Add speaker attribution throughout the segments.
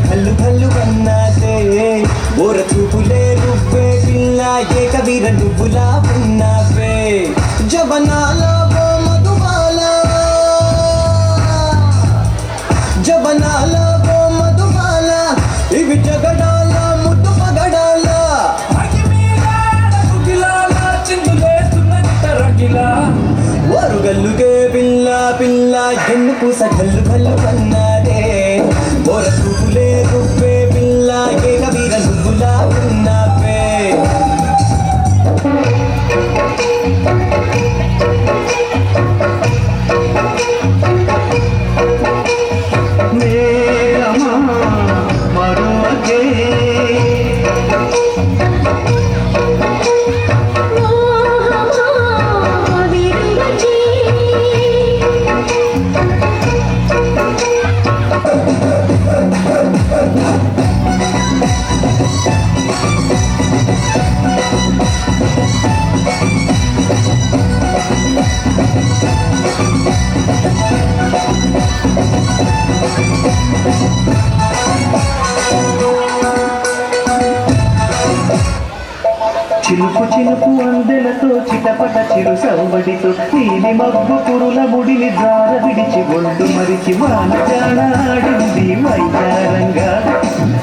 Speaker 1: ఖల్లు ఖల్లు అన్నాదే ఓర చూపులే రువ్వే పిల్ల ఏకవీర నువ్వులా ఉన్నావే జబనాలో ఓ మధుబాల జబనాలో ఓ మధుబాల ఇవి జగడాల ముద్దు పగడాల వరుగల్లుగే పిల్ల పిల్ల ఎన్ను పూస కల్లు కల్లు కన్నాదే ఓర చూపులే రువ్వే పిల్ల ఏకవీర నువ్వులా ఉన్నావే
Speaker 2: చిలుపు చిలుపు అందెలతో చిటపట చిరు సవ్వడితో నీలి మబ్బు పురుల ముడిని జార విడిచి ఒళ్ళు మరిచి వానజాడ ఆడింది వైచారంగా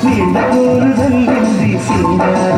Speaker 2: నీళ్ళ కూరు జల్లింది సింగారంగా